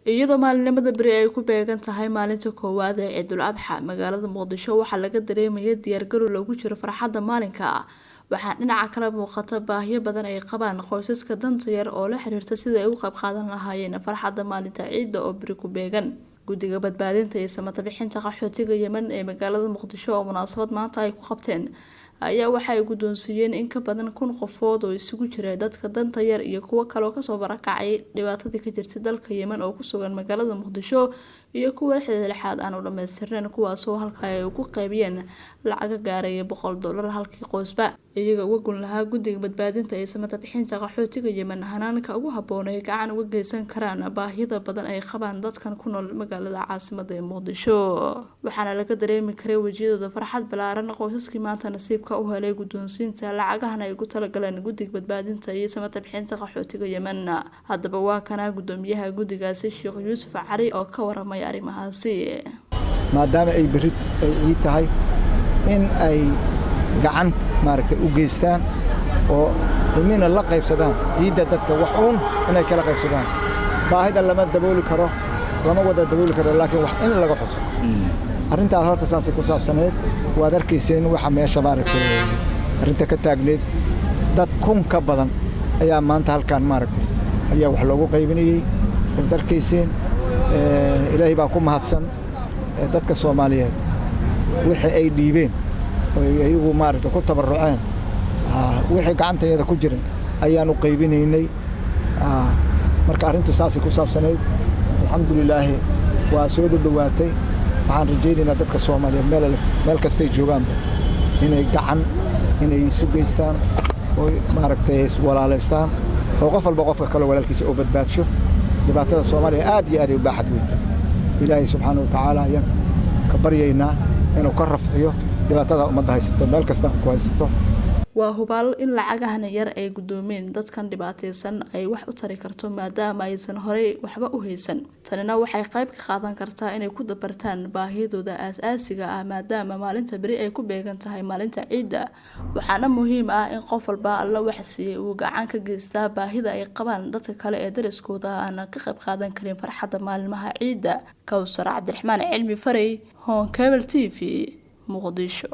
iyadoo maalinimada bari ay ku beegan tahay maalinta koowaad ee Ciidul Adxa magaalada Muqdisho waxaa laga dareemayaa diyaar garow lagu jiro farxadda maalinka waxaa dhinaca kale muuqata baahiyo badan ay qabaan qoysaska danta yar oo la xiriirta sida ay u qayb qaadan lahaayeen farxadda maalinta ciidda oo bari ku beegan guddiga badbaadinta iyo samata bixinta qaxootiga Yemen ee magaalada Muqdisho oo munaasabad maanta ay ku qabteen ayaa waxa ay guddoonsiiyeen in ka badan 1,000 qofood oo isugu jira dadka danta yar iyo kuwa kale oo ka soo barakacay dhibaatadii ka jirtay dalka Yemen oo ku sugan magaalada Muqdisho iyo kuwa lixaad aan u dhameystirneen kuwaas oo halka ay ugu qaybiyeen lacag gaaraya $100 halkii qoysba iyaga uga gun lahaa guddiga badbaadinta iyo samata bixinta qaxootiga Yemen hanaanka ugu habboon ee gacan uga geysan karaan baahida badan ay qabaan dadkan ku nool magaalada caasimadda ee Muqdisho waxaana laga dareemi karay wajiyadooda farxad balaaran qoysaskii maanta nasiibka u helay guddoonsiinta lacagahan ay ugu talagaleen guddiga badbaadinta iyo samata bixinta qaxootiga Yemen haddaba waa kana guddoomiyaha guddigaasi Sheekh Yuusuf Cali oo ka waramay arrimahaasi maadaama ay berid ay tahay in ay gacan maaragtay u geystaan oo ilmina la qaybsadaan ciidda dadka wax uun inay kala qaybsadaan baahida lama dabooli karo lama wada dabooli karo laakiin wax in laga xuso arrintaas horta saas ku saabsaneed waad arkayseen waxa meesha maaragtay arrinta ka taagneed dad kun ka badan ayaa maanta halkaan maaragtay ayaa wax loogu qaybinayay waad arkayseen ilaahay baa ku mahadsan dadka Soomaaliyeed wixii ay dhiibeen oo iyagu maaragtay ku tabaruceen wixii gacantayada ku jiray ayaan u qaybinaynay marka arrintu saasi ku saabsaneed alxamdulillah waa soo dhawaatay waxaan rajaynaynaa dadka Soomaaliyeed meel kasta ay joogaan inay gacan inay isu geystaan oo maaragtay walaalaystaan oo qof walba qofka kale walaalkiisa oo badbaadsho dhibaatada Soomaaliya aad iyo aad u baaxad weynta ilaahay subxaanahu wa ta'aala ayaan ka baryaynaa inuu ka rafciyo dhibaatada ummadda haysato meel kasta ku haysato waa hubaal in lacagahan yar ay guddoomeen dadkan dhibaataysan ay wax u tari karto maadaama aysan horey waxba u haysan tanina waxay qayb ka qaadan kartaa inay ku dabartaan baahidooda aasaasiga ah maadaama maalinta bari ay ku beegan tahay maalinta ciidda waxaana muhiim ah in qof walba alla wax siiyay uu gacan ka geystaa baahida ay qabaan dadka kale ee dariskooda aan ka qayb qaadan karin farxadda maalmaha ciidda Kawsar Cabdiraxmaan Cilmi Faray Hon Cable TV Muqdisho